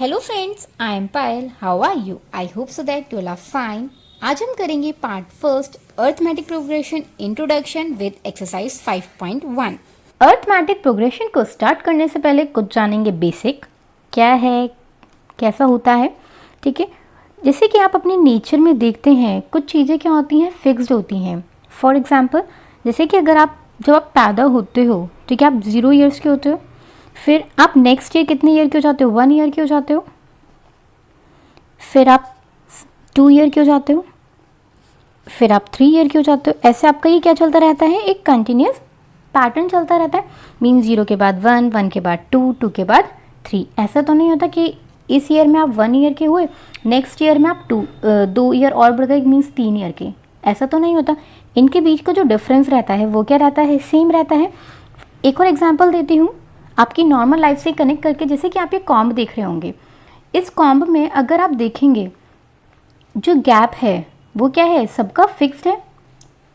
Hello friends, I am Payal. How are you? I hope so that you are fine. आज हम करेंगे part first, arithmetic progression introduction with exercise 5.1। Arithmetic progression को start करने से पहले कुछ जानेंगे बेसिक क्या है, कैसा होता है। ठीक है, जैसे कि आप अपने नेचर में देखते हैं कुछ चीज़ें क्या होती हैं, फिक्स्ड होती हैं। फॉर एग्जाम्पल, जैसे कि अगर आप जब आप पैदा होते हो, ठीक है, आप 0 ईयर्स के होते हो, फिर आप नेक्स्ट ईयर कितने ईयर के हो जाते हो, 1 ईयर के हो जाते हो, फिर आप 2 ईयर के हो जाते हो, फिर आप 3 ईयर के हो जाते हो। ऐसे आपका ये क्या चलता रहता है, एक कंटिन्यूस पैटर्न चलता रहता है। मीन 0 के बाद 1, 1 के बाद 2, 2 के बाद 3। ऐसा तो नहीं होता कि इस ईयर में आप 1 ईयर के हुए, नेक्स्ट ईयर में आप 2 ईयर और बढ़ गए, मीन्स 3 ईयर के। ऐसा तो नहीं होता। इनके बीच का जो डिफरेंस रहता है वो क्या रहता है, सेम रहता है। एक और एग्जाम्पल देती हूँ आपकी नॉर्मल लाइफ से कनेक्ट करके। जैसे कि आप ये कॉम्ब देख रहे होंगे, इस कॉम्ब में अगर आप देखेंगे जो गैप है वो क्या है, सबका फिक्स्ड है।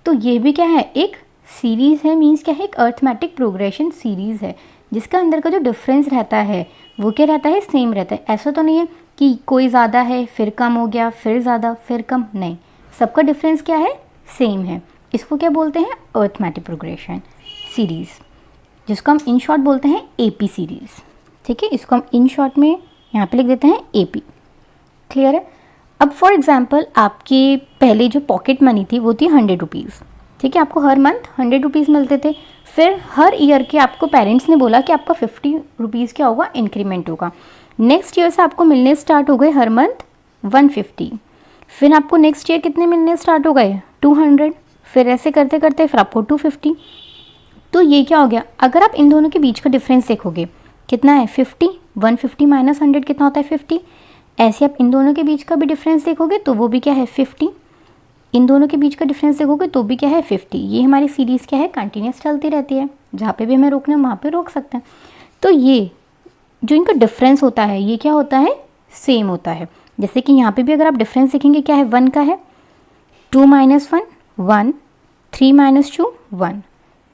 तो ये भी क्या है, एक सीरीज़ है। मीन्स क्या है, एक अर्थमेटिक प्रोग्रेशन सीरीज़ है जिसका अंदर का जो डिफरेंस रहता है वो क्या रहता है, सेम रहता है। ऐसा तो नहीं है कि कोई ज़्यादा है फिर कम हो गया, फिर ज़्यादा फिर कम, नहीं, सबका डिफरेंस क्या है, सेम है। इसको क्या बोलते हैं, अर्थमेटिक प्रोग्रेशन सीरीज़, जिसको हम इन शॉर्ट बोलते हैं एपी सीरीज़। ठीक है, इसको हम इन शॉर्ट में यहाँ पे लिख देते हैं एपी। क्लियर है। अब फॉर एग्जांपल, आपके पहले जो पॉकेट मनी थी वो थी 100 रुपीज़। ठीक है, आपको हर मंथ 100 रुपीज़ मिलते थे। फिर हर ईयर के आपको पेरेंट्स ने बोला कि आपका 50 रुपीज़ क्या होगा, इंक्रीमेंट होगा। नेक्स्ट ईयर से आपको मिलने स्टार्ट हो गए हर मंथ 150। फिर आपको नेक्स्ट ईयर कितने मिलने स्टार्ट हो गए, 200। फिर ऐसे करते करते फिर आपको 250। तो ये क्या हो गया, अगर आप इन दोनों के बीच का डिफरेंस देखोगे कितना है, 50। 150 माइनस 100 कितना होता है, 50। ऐसे आप इन दोनों के बीच का भी डिफरेंस देखोगे तो वो भी क्या है, 50। इन दोनों के बीच का डिफरेंस देखोगे तो भी क्या है, 50। ये हमारी सीरीज़ क्या है, कंटिन्यूस चलती रहती है। जहाँ पे भी हमें रोकना है वहाँ पे रोक सकते हैं। तो ये जो इनका डिफरेंस होता है ये क्या होता है, सेम होता है। जैसे कि यहाँ पे भी अगर आप डिफरेंस देखेंगे क्या है, 1 का है, 2 माइनस 1 1, 3 माइनस 2 1।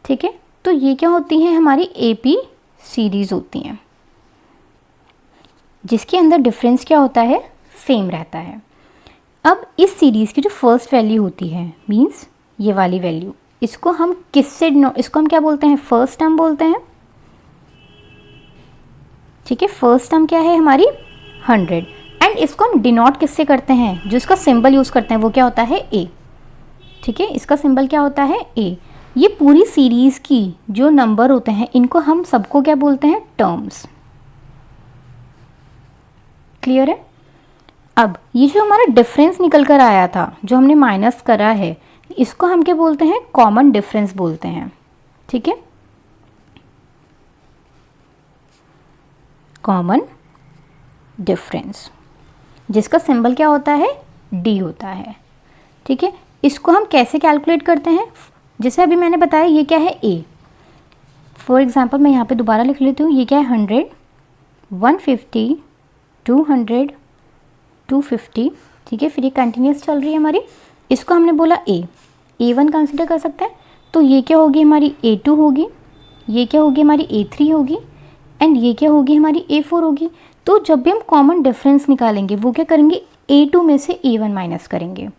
ठीक है, तो ये क्या होती हैं, हमारी एपी सीरीज़ होती हैं जिसके अंदर डिफरेंस क्या होता है, सेम रहता है। अब इस सीरीज़ की जो फर्स्ट वैल्यू होती है, मींस ये वाली वैल्यू, इसको हम किससे इसको हम क्या बोलते हैं, फर्स्ट टर्म बोलते हैं। ठीक है, फर्स्ट टर्म क्या है हमारी 100। एंड इसको हम डिनोट किससे करते हैं, जो इसका सिंबल यूज़ करते हैं वो क्या होता है, ए। ठीक है, इसका सिंबल क्या होता है, ए। ये पूरी सीरीज़ की जो नंबर होते हैं इनको हम सबको क्या बोलते हैं, टर्म्स। क्लियर है। अब ये जो हमारा डिफरेंस निकल कर आया था, जो हमने माइनस करा है, इसको हम क्या बोलते हैं, कॉमन डिफरेंस बोलते हैं। ठीक है, कॉमन डिफरेंस, जिसका सिंबल क्या होता है, डी होता है। ठीक है, इसको हम कैसे कैलकुलेट करते हैं, जैसे अभी मैंने बताया ये क्या है, ए। फॉर एग्जांपल मैं यहाँ पे दोबारा लिख लेती हूँ, ये क्या है, 100, 150, 200, 250। ठीक है, फिर ये कंटिन्यूस चल रही है हमारी। इसको हमने बोला ए, A1 कंसिडर कर सकते हैं। तो ये क्या होगी, हमारी A2 होगी, ये क्या होगी, हमारी A3 होगी, एंड ये क्या होगी, हमारी A4 होगी। तो जब भी हम कॉमन डिफरेंस निकालेंगे वो क्या करेंगे, A2 में से A1 माइनस करेंगे।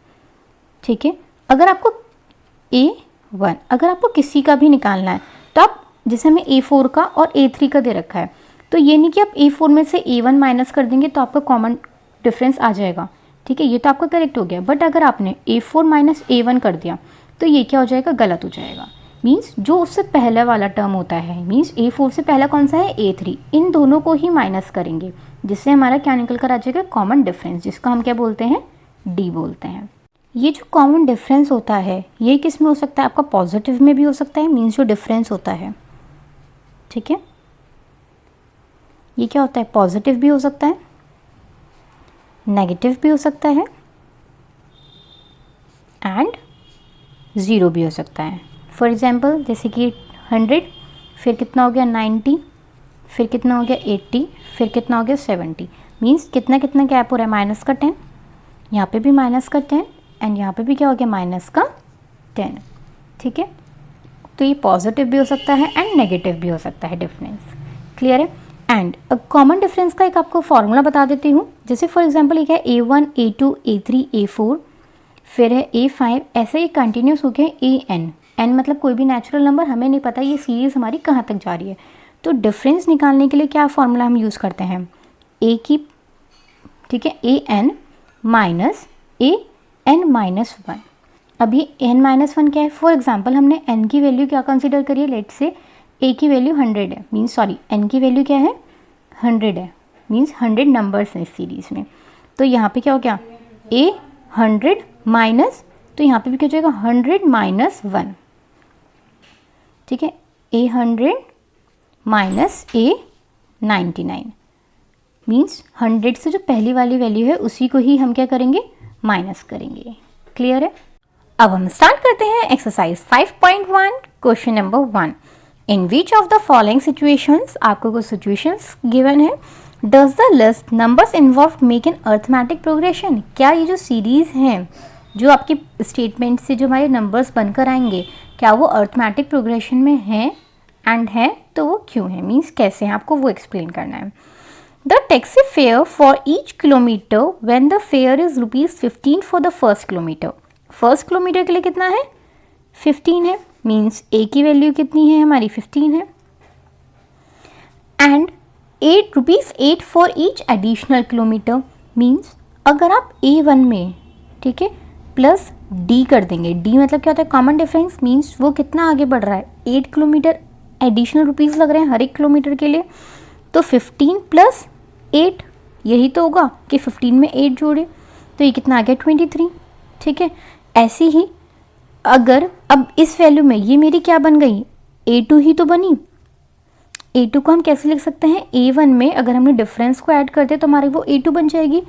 ठीक है, अगर आपको A1 अगर आपको किसी का भी निकालना है तो आप, जैसे हमें A4 का और A3 का दे रखा है, तो ये नहीं कि आप A4 में से A1 माइनस कर देंगे तो आपका कॉमन डिफरेंस आ जाएगा। ठीक है, ये तो आपका करेक्ट हो गया। बट अगर आपने A4 माइनस A1 कर दिया तो ये क्या हो जाएगा, गलत हो जाएगा। मीन्स जो उससे पहले वाला टर्म होता है, मीन्स A4 से पहला कौन सा है, A3, इन दोनों को ही माइनस करेंगे, जिससे हमारा क्या निकल कर आ जाएगा, कॉमन डिफरेंस, जिसको हम क्या बोलते हैं, डी बोलते हैं। ये जो कॉमन डिफरेंस होता है ये किस में हो सकता है, आपका पॉजिटिव में भी हो सकता है। मीन्स जो डिफरेंस होता है, ठीक है, ये क्या होता है, पॉजिटिव भी हो सकता है, नेगेटिव भी हो सकता है, एंड ज़ीरो भी हो सकता है। फॉर एग्जांपल, जैसे कि 100, फिर कितना हो गया 90, फिर कितना हो गया 80, फिर कितना हो गया 70। मीन्स कितना कितना गैप हो रहा है, माइनस का 10, यहाँ पे भी माइनस का 10, एंड यहाँ पे भी क्या हो गया, माइनस का 10। ठीक है, तो ये पॉजिटिव भी हो सकता है एंड नेगेटिव भी हो सकता है डिफरेंस। क्लियर है। एंड कॉमन डिफरेंस का एक आपको फॉर्मूला बता देती हूँ। जैसे फॉर एग्जांपल एक है A1, A2, A3, A4, फिर है A5, ऐसे ही कंटिन्यूस हो गए AN। n मतलब कोई भी नेचुरल नंबर, हमें नहीं पता ये सीरीज़ हमारी कहाँ तक जा रही है। तो डिफरेंस निकालने के लिए क्या फॉर्मूला हम यूज़ करते हैं, a की, ठीक है, AN माइनस AN-1। अब ये n-1 क्या है, फॉर एग्जांपल हमने n की वैल्यू क्या कंसीडर करी है, लेट से a की वैल्यू 100 है, मीन्स सॉरी n की वैल्यू क्या है 100 है, मीन्स 100 नंबर्स हैं इस सीरीज़ में। तो यहाँ पे क्या हो गया a 100 माइनस, तो यहाँ पे भी क्या हो जाएगा 100 माइनस 1, ठीक है, a 100 माइनस a 99, मीन्स 100 से जो पहली वाली वैल्यू है उसी को ही हम क्या करेंगे, माइनस करेंगे। क्लियर है। अब हम स्टार्ट करते हैं exercise 5.1 question number 1। In which of the following situations, आपको कुछ सिचुएशंस गिवन है, does the list numbers involve make an arithmetic progression. क्या ये जो सीरीज हैं, जो आपके स्टेटमेंट से जो हमारे नंबर्स बनकर आएंगे, क्या वो अर्थमेटिक प्रोग्रेशन में हैं, एंड है तो वो क्यों है, मीन्स कैसे हैं, आपको वो एक्सप्लेन करना है। The taxi fare for each kilometre when the fair is ₹15 for the first kilometre. First kilometre के लिए कितना है 15 है, मीन्स ए की वैल्यू कितनी है हमारी 15 है, and ₹8 for each additional kilometre, means अगर आप A1 में, ठीक है, प्लस D कर देंगे, D मतलब क्या होता है कॉमन डिफरेंस, मीन्स वो कितना आगे बढ़ रहा है, 8 किलोमीटर एडिशनल रुपीज़ लग रहे हैं हर एक किलोमीटर के लिए, तो 15 प्लस 8, यही तो होगा कि 15 में 8 जोड़े, तो ये कितना आ गया 23, ठीक है। ऐसे ही अगर अब इस वैल्यू में ये मेरी क्या बन गई A2 ही तो बनी, A2 को हम कैसे लिख सकते हैं, A1 में अगर हमने डिफरेंस को ऐड करते तो हमारी वो A2 बन जाएगी।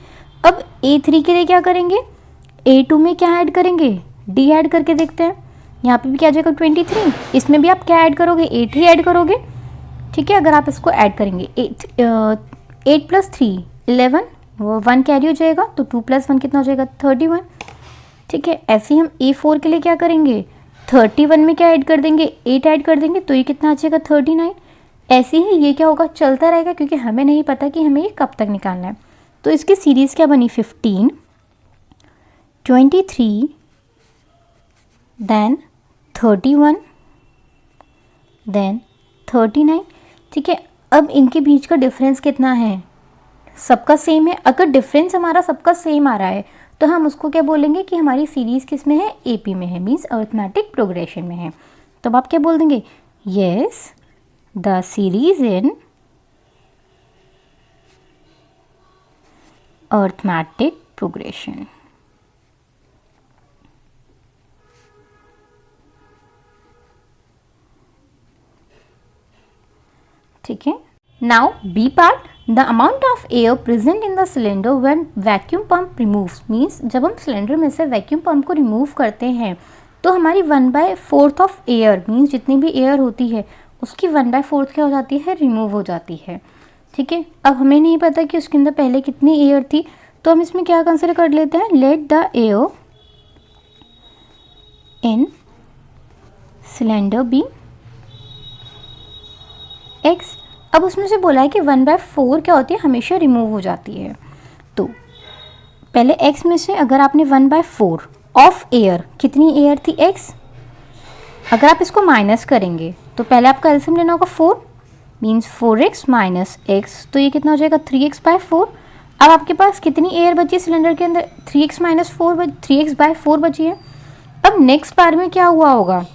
अब A3 के लिए क्या करेंगे, A2 में क्या ऐड करेंगे, D ऐड करके देखते हैं, यहाँ पे भी क्या आ जाएगा 23, इसमें भी आप क्या ऐड करोगे 8 ही ऐड करोगे, ठीक है। अगर आप इसको ऐड करेंगे 8 प्लस 3 11, वो 1 कैरी हो जाएगा, तो 2 प्लस 1 कितना हो जाएगा 31, ठीक है। ऐसे ही हम A4 के लिए क्या करेंगे, 31 में क्या ऐड कर देंगे 8 ऐड कर देंगे, तो ये कितना आ जाएगा 39। ऐसे ही ये क्या होगा चलता रहेगा, क्योंकि हमें नहीं पता कि हमें ये कब तक निकालना है। तो इसकी सीरीज़ क्या बनी 15, 23, देन 31, देन 39, ठीक है। अब इनके बीच का डिफरेंस कितना है, सबका सेम है। अगर डिफरेंस हमारा सबका सेम आ रहा है तो हम उसको क्या बोलेंगे कि हमारी सीरीज़ किस में है, AP में है, मीन्स अर्थमेटिक प्रोग्रेशन में है। तो अब आप क्या बोल देंगे, yes the series in arithmetic progression. ठीक है। Now B part, the amount of air present in the cylinder when vacuum pump removes, means जब हम सिलेंडर में से वैक्यूम पंप को रिमूव करते हैं तो हमारी 1/4 ऑफ एयर, मीन्स जितनी भी एयर होती है उसकी 1/4 क्या हो जाती है, रिमूव हो जाती है, ठीक है। अब हमें नहीं पता कि उसके अंदर पहले कितनी एयर थी, तो हम इसमें क्या कंसिडर कर लेते हैं, let the air in cylinder be x। अब उसमें से बोला है कि 1/4 क्या होती है, हमेशा रिमूव हो जाती है। तो पहले x में से अगर आपने 1/4 ऑफ एयर, कितनी एयर थी x, अगर आप इसको माइनस करेंगे तो पहले आपका एलसीएम लेना होगा 4, मीन्स 4x माइनस x, तो ये कितना हो जाएगा 3x/4। अब आपके पास कितनी एयर बची सिलेंडर के अंदर, 3x/4 बची है। अब नेक्स्ट बार में क्या हुआ होगा,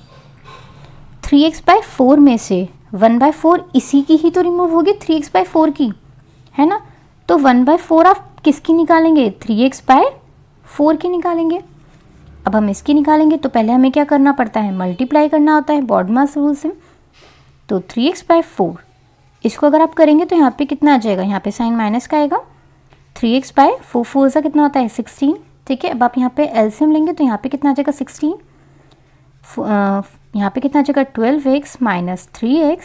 3x/4 में से 1/4 इसी की ही तो रिमूव होगी, 3x/4 की, है ना। तो 1/4 आप किसकी निकालेंगे, 3x/4 की निकालेंगे। अब हम इसकी निकालेंगे तो पहले हमें क्या करना पड़ता है, मल्टीप्लाई करना होता है बॉडमास रूल से। तो 3x/4 इसको अगर आप करेंगे तो यहाँ पे कितना आ जाएगा, यहाँ पे साइन माइनस का आएगा, 3x/4 4 सा कितना होता है 16, ठीक है। अब आप यहाँ पे एलसीएम लेंगे तो यहाँ पे कितना आ जाएगा 16, यहाँ पे कितना आ जाएगा 12x माइनस 3x,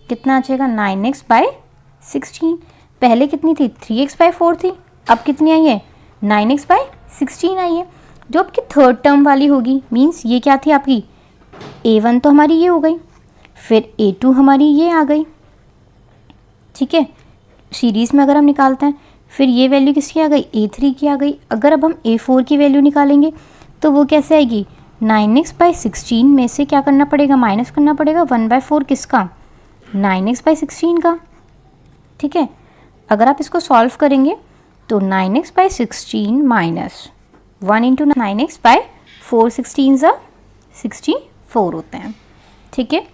कितना आ जाएगा 9x/16। पहले कितनी थी 3x/4 थी, अब कितनी आई है 9x/16 आई है, जो आपकी थर्ड टर्म वाली होगी। मीन्स ये क्या थी आपकी, A1 तो हमारी ये हो गई, फिर A2 हमारी ये आ गई, ठीक है, सीरीज़ में अगर हम निकालते हैं, फिर ये वैल्यू किसकी आ गई, A3 की आ गई। अगर अब हम A4 की वैल्यू निकालेंगे तो वो कैसे आएगी, 9x/16 में से क्या करना पड़ेगा, माइनस करना पड़ेगा 1/4 किसका, 9x/16 का। ठीक है, अगर आप इसको सॉल्व करेंगे तो 9x/16 माइनस 1 इंटू 9x/4 16 होते हैं। ठीक है,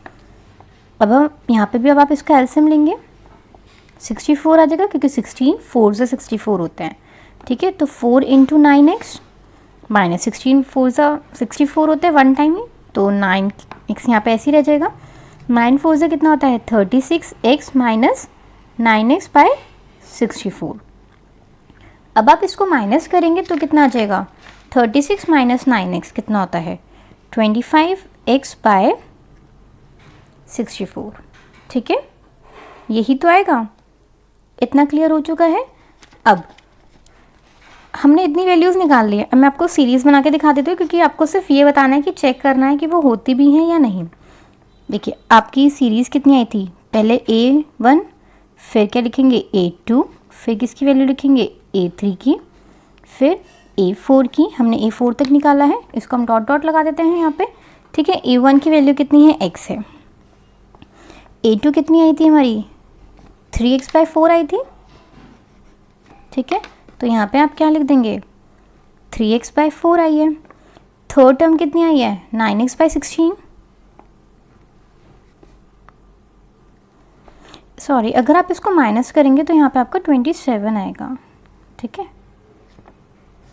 अब हम यहाँ पे भी अब आप इसका एलसीएम लेंगे, 64 आ जाएगा क्योंकि 16 4 से 64 होते हैं। ठीक है, तो 4 इंटू 9x माइनस 16 4 से 64 होते हैं वन टाइम ही, तो 9x यहाँ पे ऐसे ही रह जाएगा। 9 4 से कितना होता है 36x माइनस 9x/64। अब आप इसको माइनस करेंगे तो कितना आ जाएगा, 36 माइनस 9x कितना होता है 25x/64। ठीक है, यही तो आएगा। इतना क्लियर हो चुका है। अब हमने इतनी वैल्यूज़ निकाल ली है, अब मैं आपको सीरीज़ बना के दिखा देती हूँ, क्योंकि आपको सिर्फ ये बताना है कि चेक करना है कि वो होती भी हैं या नहीं। देखिए आपकी सीरीज़ कितनी आई थी, पहले A1, फिर क्या लिखेंगे A2, फिर किसकी वैल्यू लिखेंगे A3 की, फिर A4 की। हमने A4 तक निकाला है, इसको हम डॉट डॉट लगा देते हैं यहाँ पे। ठीक है, A1 की वैल्यू कितनी है, x है। A2 कितनी आई थी हमारी, 3x/4 आई थी। ठीक है, तो यहाँ पे आप क्या लिख देंगे, 3x/4 आई है। थर्ड टर्म कितनी आई है, 9x/16। सॉरी, अगर आप इसको माइनस करेंगे तो यहाँ पे आपका 27 आएगा। ठीक है,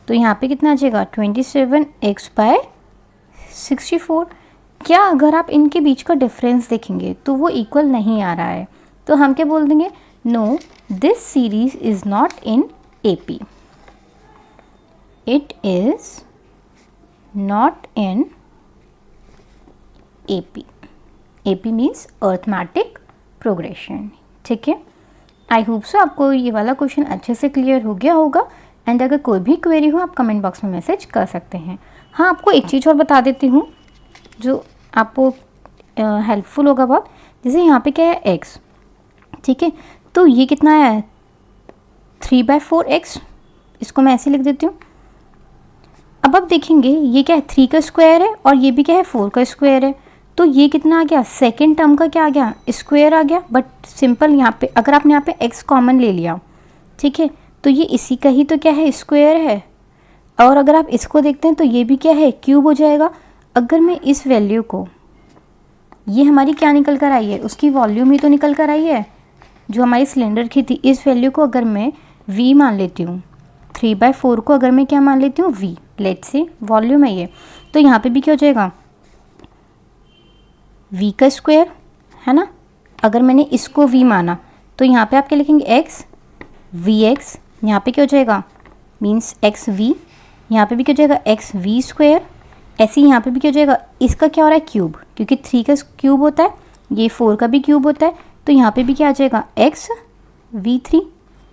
तो यहाँ पे कितना आ जाएगा 27x/64। क्या अगर आप इनके बीच का डिफरेंस देखेंगे तो वो इक्वल नहीं आ रहा है, तो हम क्या बोल देंगे, no this series is not in AP, it is not in AP। AP means arithmetic progression. ठीक है, आई होप सो आपको ये वाला क्वेश्चन अच्छे से क्लियर हो गया होगा। एंड अगर कोई भी क्वेरी हो आप कमेंट बॉक्स में मैसेज कर सकते हैं। हाँ, आपको एक चीज़ और बता देती हूँ जो आपको हेल्पफुल होगा बहुत। जैसे यहाँ पे क्या है x, ठीक है, तो ये कितना है 3/4x, इसको मैं ऐसे लिख देती हूँ। अब आप देखेंगे ये क्या है 3 का स्क्वायर है और ये भी क्या है 4 का स्क्वायर है, तो ये कितना आ गया, सेकेंड टर्म का क्या आ गया, स्क्वायर आ गया। बट सिंपल यहाँ पे अगर आपने यहाँ पे x कॉमन ले लिया, ठीक है, तो ये इसी का ही तो क्या है स्क्वायर है। और अगर आप इसको देखते हैं तो ये भी क्या है क्यूब हो जाएगा। अगर मैं इस वैल्यू को, ये हमारी क्या निकल कर आई है, उसकी वॉल्यूम ही तो निकल कर आई है जो हमारी सिलेंडर की थी। इस वैल्यू को अगर मैं v मान लेती हूँ, 3/4 को अगर मैं क्या मान लेती हूँ v, लेट से वॉल्यूम है ये, तो यहाँ पे भी क्या हो जाएगा v का स्क्वायर, है ना। अगर मैंने इसको v माना तो यहाँ पे आप क्या लिखेंगे x vx, यहाँ पे क्या हो जाएगा मीन्स एक्स वी, यहाँ पे भी क्या हो जाएगा एक्स वी स्क्वायर। ऐसे ही यहाँ पे भी क्या हो जाएगा, इसका क्या हो रहा है क्यूब, क्योंकि 3 का क्यूब होता है, ये 4 का भी क्यूब होता है, तो यहाँ पे भी क्या आ जाएगा x v3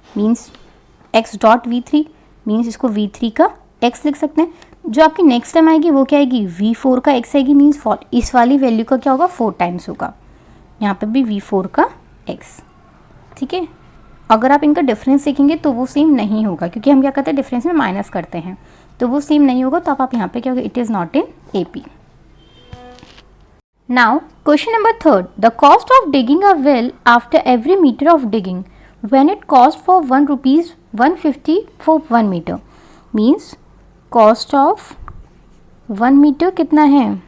means x dot v3 means इसको v3 का x लिख सकते हैं। जो आपकी नेक्स्ट टाइम आएगी वो क्या आएगी v4 का x आएगी, मीन्स इस वाली वैल्यू का क्या होगा 4 टाइम्स होगा, यहाँ पे भी v4 का x। ठीक है, अगर आप इनका डिफरेंस देखेंगे तो वो सेम नहीं होगा, क्योंकि हम क्या करते हैं डिफरेंस में माइनस करते हैं, तो वो सेम नहीं होगा। तो आप यहाँ पे क्या होगा, it is not in AP। Now question number 3, the cost of digging a well after every metre of digging when it cost for ₹150 for 1 metre, means cost of 1 metre कितना है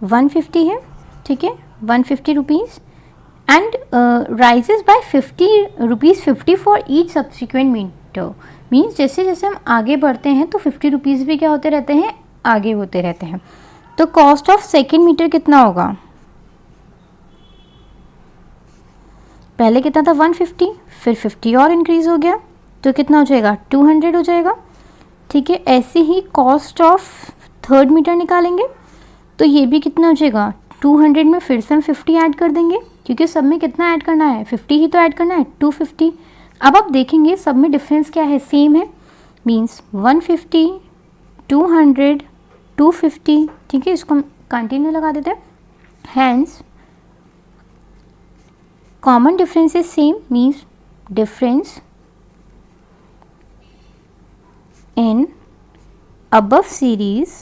150 है। ठीक है, 150 rupees and rises by 50 rupees 50 for each subsequent meter, means जैसे जैसे हम आगे बढ़ते हैं तो 50 रुपीज़ भी क्या होते रहते हैं, आगे होते रहते हैं। तो कॉस्ट ऑफ सेकेंड मीटर कितना होगा, पहले कितना था 150, फिर 50 और इंक्रीज़ हो गया, तो कितना हो जाएगा 200 हो जाएगा। ठीक है, ऐसे ही कॉस्ट ऑफ थर्ड मीटर निकालेंगे तो ये भी कितना हो जाएगा 200 में फिर से हम 50 ऐड कर देंगे, क्योंकि सब में कितना ऐड करना है 50 ही तो ऐड करना है 250। अब आप देखेंगे सब में डिफरेंस क्या है, सेम है, मींस 150 200 250। ठीक है, इसको हम कंटिन्यू लगा देते हैं, hence common difference is same, means difference in above series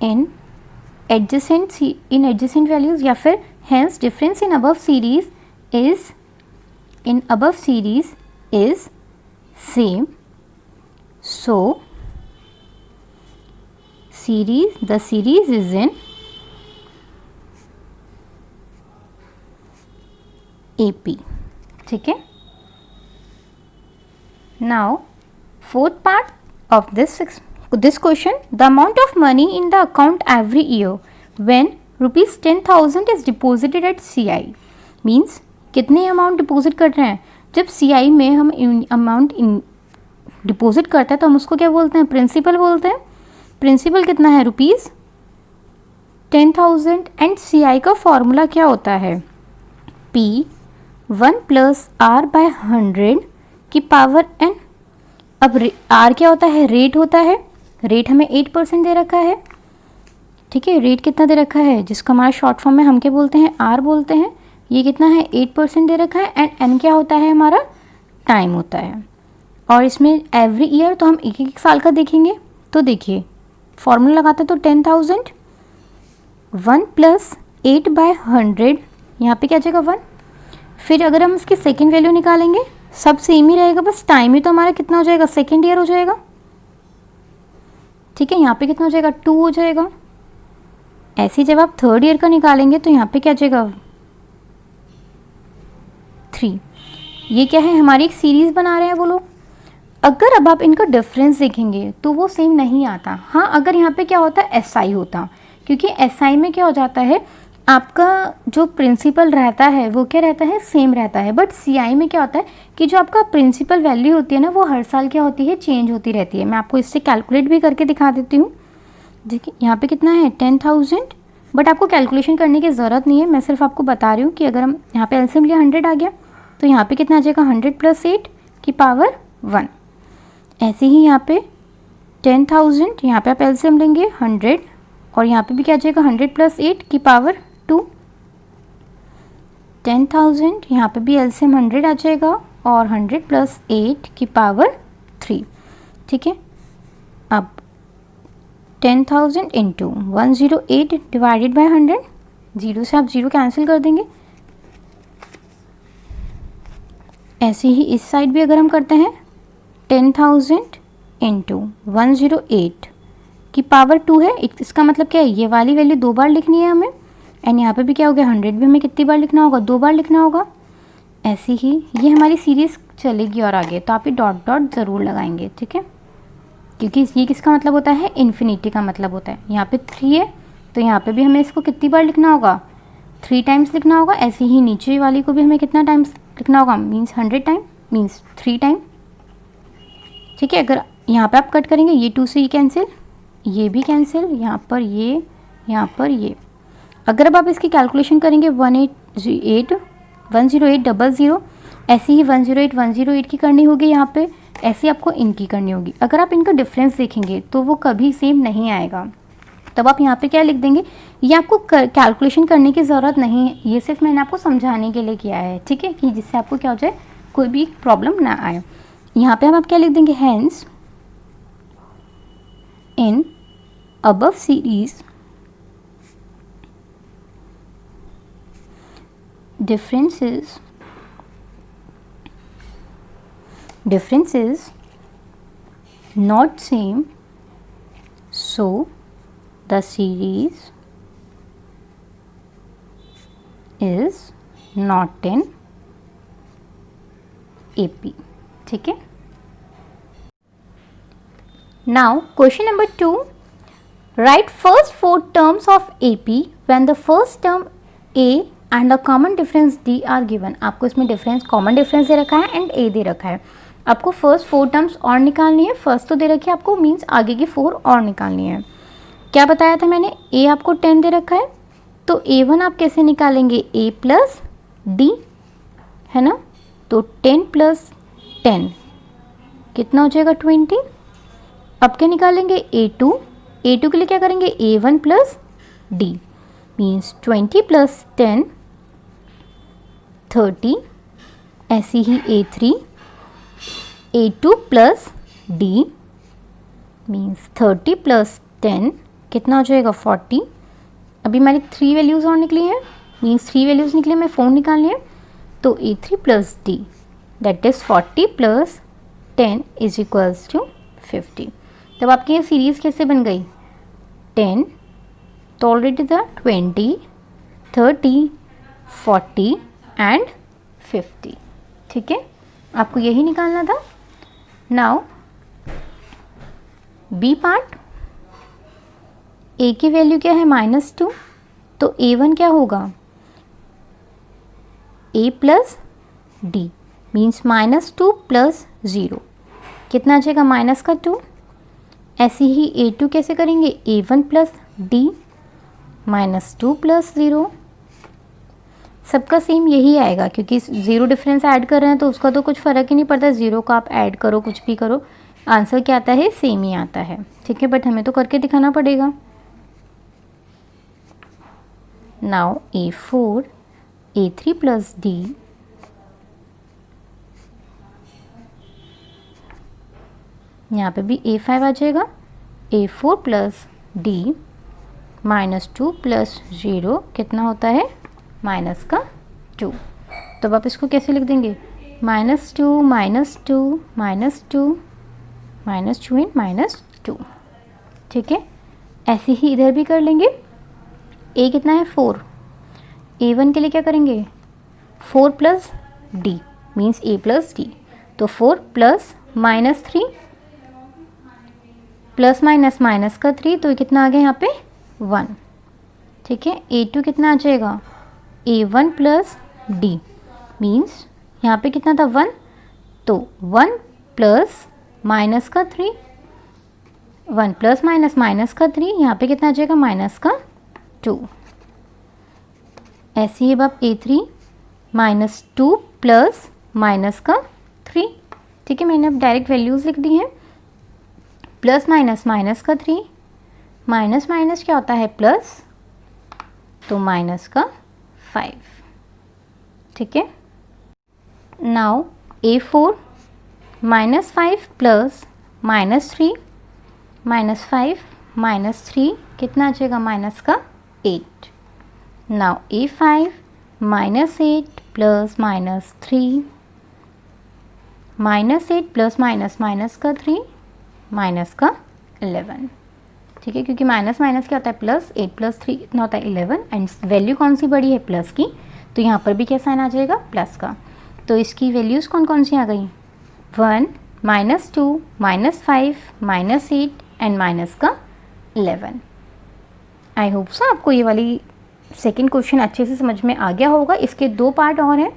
in adjacent values, या फिर hence difference in above series is same, so the series is in AP. ठीक है. Now fourth part of this question, the amount of money in the account every year when rupees 10,000 is deposited at CI, means कितने amount deposit कर रहे हैं. जब CI में हम amount deposit करते हैं तो हम उसको क्या बोलते हैं, प्रिंसिपल बोलते हैं. प्रिंसिपल कितना है, रुपीज़ 10,000. एंड CI का फॉर्मूला क्या होता है, P1 + R/100 की पावर n. अब R क्या होता है, रेट होता है. रेट हमें 8% दे रखा है. ठीक है, रेट कितना दे रखा है, जिसको हमारा शॉर्ट फॉर्म में हम क्या बोलते हैं, R बोलते हैं. ये कितना है, 8% दे रखा है. एंड n क्या होता है, हमारा टाइम होता है. और इसमें एवरी ईयर तो हम एक एक साल का देखेंगे. तो देखिए फॉर्मूला लगाते तो 10,000 1 + 8/100, यहाँ पे क्या जाएगा 1. फिर अगर हम इसकी सेकेंड वैल्यू निकालेंगे सब सेम ही रहेगा, बस टाइम ही तो हमारा कितना हो जाएगा, सेकेंड ईयर हो जाएगा. ठीक है, यहाँ पे कितना हो जाएगा, 2 हो जाएगा. ऐसे जब आप थर्ड ईयर का निकालेंगे तो यहाँ पे क्या जाएगा, 3. ये क्या है, हमारी एक सीरीज़ बना रहे हैं वो लोग. अगर अब आप इनका डिफरेंस देखेंगे तो वो सेम नहीं आता. हाँ, अगर यहाँ पे क्या होता है, SI होता, क्योंकि SI में क्या हो जाता है, आपका जो प्रिंसिपल रहता है वो क्या रहता है, सेम रहता है. बट CI में क्या होता है कि जो आपका प्रिंसिपल वैल्यू होती है ना, वो हर साल क्या होती है, चेंज होती रहती है. मैं आपको इससे कैलकुलेट भी करके दिखा देती हूँ. देखिए यहाँ पे कितना है, 10,000. बट आपको कैलकुलेशन करने की ज़रूरत नहीं है, मैं सिर्फ आपको बता रही हूँ कि अगर हम यहाँ पे एलसीएम लिया 100 आ गया तो यहाँ पे कितना आ जाएगा, 100 + 8 की पावर 1. ऐसे ही यहाँ पे 10,000, यहाँ पे आप एलसीएम लेंगे 100 और यहाँ पे भी क्या आ जाएगा, 100 + 8 की पावर 2. 10,000, यहाँ पे भी एलसीएम 100 आ जाएगा और 100 + 8 की पावर 3. ठीक है, अब 10,000 × 108 डिवाइडेड बाय 100, 0 से आप 0 कैंसिल कर देंगे. ऐसे ही इस साइड भी अगर हम करते हैं 10,000 × 108 की पावर 2 है. इसका मतलब क्या है, ये वाली वैल्यू 2 बार लिखनी है हमें. एंड यहाँ पे भी क्या हो गया, 100 भी हमें कितनी बार लिखना होगा, 2 बार लिखना होगा. ऐसे ही ये हमारी सीरीज़ चलेगी और आगे तो आप ये डॉट डॉट ज़रूर लगाएंगे. ठीक है, क्योंकि ये किसका मतलब होता है, इन्फिनिटी का मतलब होता है. यहाँ पे 3 है तो यहाँ पे भी हमें इसको कितनी बार लिखना होगा, 3 टाइम्स लिखना होगा. ऐसे ही नीचे वाली को भी हमें कितना टाइम्स लिखना होगा, मीन्स 100 टाइम, मीन्स 3 टाइम. ठीक है, अगर यहाँ पे आप कट करेंगे ये 2 से ये कैंसिल, ये भी कैंसिल, यहाँ पर ये, यहाँ पर ये. अगर अब आप इसकी कैलकुलेशन करेंगे 108 ऐसे ही 108 की करनी होगी यहाँ पे. ऐसे आपको इनकी करनी होगी. अगर आप इनका डिफरेंस देखेंगे तो वो कभी सेम नहीं आएगा. तब आप यहाँ पे क्या लिख देंगे, ये आपको कैलकुलेशन करने की ज़रूरत नहीं है, ये सिर्फ मैंने आपको समझाने के लिए किया है. ठीक है, कि जिससे आपको क्या हो जाए, कोई भी प्रॉब्लम ना आए. यहाँ पे हम आप क्या लिख देंगे, hence in above series differences not same, so the series is not in AP. ठीक है. Now question number 2, write first 4 terms of AP when the first term A and the common difference D are given. आपको इसमें difference, common difference दे रखा है and A दे रखा है. आपको first 4 terms और निकालनी है. फर्स्ट तो दे रखी है आपको, मीन्स आगे की 4 और निकालनी है. क्या बताया था मैंने, A आपको 10 दे रखा है तो A1 आप कैसे निकालेंगे, A + D है ना. तो 10 + 10 कितना हो जाएगा, 20. अब क्या निकालेंगे, A2 के लिए क्या करेंगे, A1 + D. मीन्स 20 प्लस 10 30, ऐसी ही A3, A2 plus D means 30 plus 10 कितना हो जाएगा 40। अभी हमारी 3 वैल्यूज़ और निकली हैं, मीन्स 3 वैल्यूज़ निकली, मैं 4 निकालनी है, तो A3 plus D that is 40 plus 10 is equals to 50। तब आपकी ये सीरीज़ कैसे बन गई, 10 तो ऑलरेडी था 20, 30, 40 एंड 50। ठीक है, आपको यही निकालना था। नाउ बी पार्ट, ए की वैल्यू क्या है -2, तो A1 क्या होगा A plus D means -2 plus 0 कितना आ जाएगा -2। ऐसे ही A2 कैसे करेंगे, A1 प्लस डी -2 प्लस 0, सबका सेम यही आएगा क्योंकि 0 डिफरेंस ऐड कर रहे हैं तो उसका तो कुछ फ़र्क ही नहीं पड़ता, 0 का आप ऐड करो कुछ भी करो आंसर क्या आता है, सेम ही आता है। ठीक है, बट हमें तो करके दिखाना पड़ेगा। Now A4 A3 plus D यहाँ पे भी A5 आ जाएगा, A4 प्लस D -2 प्लस 0 कितना होता है -2। तो अब आप इसको कैसे लिख देंगे, -2 -2 -2 -2 एंड -2। ठीक है, ऐसे ही इधर भी कर लेंगे। A कितना है 4, A1 के लिए क्या करेंगे 4 plus D means A plus D, तो 4 प्लस -3 प्लस माइनस माइनस का 3, तो कितना आ गया यहाँ पे 1। ठीक है, A2 कितना आ जाएगा A1 प्लस D मीन्स यहाँ पे कितना था 1, तो 1 प्लस माइनस का 3, 1 प्लस माइनस माइनस का 3, यहाँ पे कितना आ जाएगा -2। ऐसे ही अब आप A3 -2 प्लस माइनस का 3। ठीक है, मैंने अब डायरेक्ट वैल्यूज़ लिख दी हैं, प्लस माइनस माइनस का 3, माइनस माइनस क्या होता है प्लस, तो माइनस का 5। ठीक है, नाउ A4 -5 प्लस -3 -5 -3 कितना आ जाएगा -8। Now A5 -8 plus -3 -8 plus minus का 3 -11। ठीक है, क्योंकि माइनस माइनस क्या होता है प्लस, 8 प्लस 3 कितना होता है 11 एंड वैल्यू कौन सी बड़ी है प्लस की, तो यहाँ पर भी क्या साइन आ जाएगा प्लस का। तो इसकी वैल्यूज़ कौन कौन सी आ गई, 1 -2 -5 -8 एंड -11। आई होप सो आपको ये वाली सेकंड क्वेश्चन अच्छे से समझ में आ गया होगा। इसके 2 पार्ट और हैं,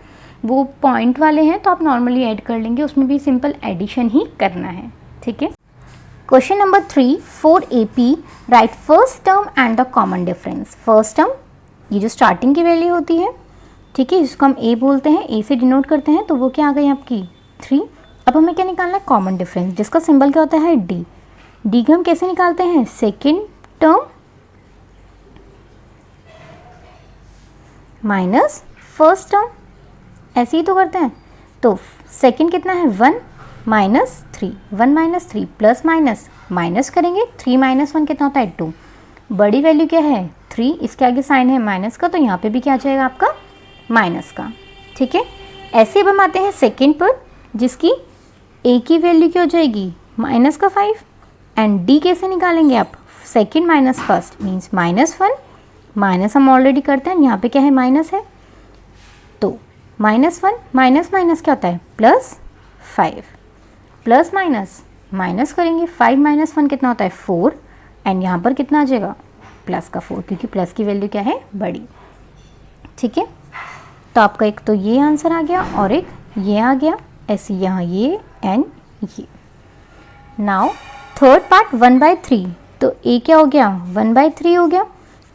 वो पॉइंट वाले हैं तो आप नॉर्मली ऐड कर लेंगे, उसमें भी सिंपल एडिशन ही करना है। ठीक है, question number 3 4 AP right first term and the common difference. First term ये जो स्टार्टिंग की वैल्यू होती है, ठीक है, जिसको हम A बोलते हैं, A से डिनोट करते हैं, तो वो क्या आ गई आपकी 3। अब हमें क्या निकालना है कॉमन डिफरेंस, जिसका सिंबल क्या होता है D। D को हम कैसे निकालते हैं, second term minus first term, ऐसे ही तो करते हैं। तो सेकेंड कितना है 1 -3, 1 -3 प्लस माइनस माइनस करेंगे, 3 - 1 कितना होता है 2। बड़ी वैल्यू क्या है 3, इसके आगे साइन है माइनस का, तो यहाँ पे भी क्या आ जाएगा आपका माइनस का। ठीक है, ऐसे अब हम आते हैं सेकेंड पर, जिसकी A की वैल्यू क्या हो जाएगी -5 एंड D कैसे निकालेंगे आप, second minus first means -1, minus हम ऑलरेडी करते हैं, यहाँ पे क्या है माइनस है, तो -1 माइनस माइनस क्या होता है +5, प्लस माइनस माइनस करेंगे, 5 - 1 कितना होता है 4 एंड यहाँ पर कितना आ जाएगा प्लस का 4, क्योंकि प्लस की वैल्यू क्या है बड़ी। ठीक है, तो आपका एक तो ये आंसर आ गया और एक ये आ गया, ऐसे यहाँ ये एंड ये। नाउ थर्ड पार्ट 1/3, तो A क्या हो गया 1/3 हो गया।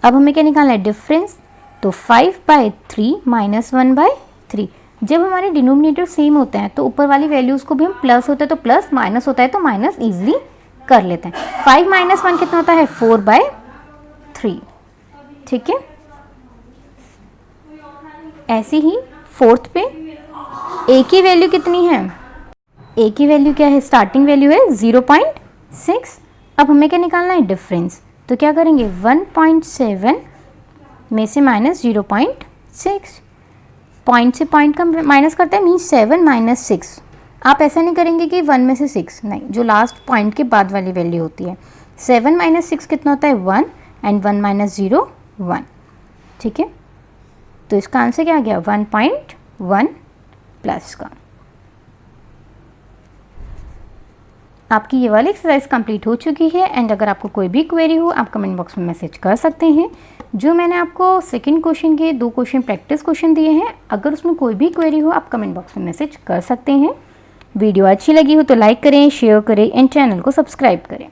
अब हमें क्या निकालना है डिफरेंस, तो 5/3 - 1/3। जब हमारे डिनोमिनेटर सेम होते हैं तो ऊपर वाली वैल्यूज़ को भी हम प्लस होता है तो प्लस, माइनस होता है तो माइनस ईजिली कर लेते हैं। 5 - 1 कितना होता है 4/3। ठीक है, ऐसे ही फोर्थ पे ए की वैल्यू कितनी है, ए की वैल्यू क्या है, स्टार्टिंग वैल्यू है 0.6। अब हमें क्या निकालना है, डिफरेंस। तो क्या करेंगे, 1.7 में से माइनस 0.6, पॉइंट से पॉइंट का माइनस करते हैं, मीन्स 7 माइनस 6। आप ऐसा नहीं करेंगे कि 1 में से 6, नहीं, जो लास्ट पॉइंट के बाद वाली वैल्यू होती है। 7 माइनस 6 कितना होता है, 1, एंड 1 माइनस 0 1। ठीक है, तो इसका आंसर क्या आ गया, 1.1 प्लस का। आपकी ये वाली एक्सरसाइज कंप्लीट हो चुकी है, एंड अगर आपको कोई भी क्वेरी हो आप कमेंट बॉक्स में मैसेज कर सकते हैं। जो मैंने आपको सेकंड क्वेश्चन के 2 क्वेश्चन प्रैक्टिस क्वेश्चन दिए हैं, अगर उसमें कोई भी क्वेरी हो आप कमेंट बॉक्स में मैसेज कर सकते हैं। वीडियो अच्छी लगी हो तो लाइक करें, शेयर करें एंड चैनल को सब्सक्राइब करें।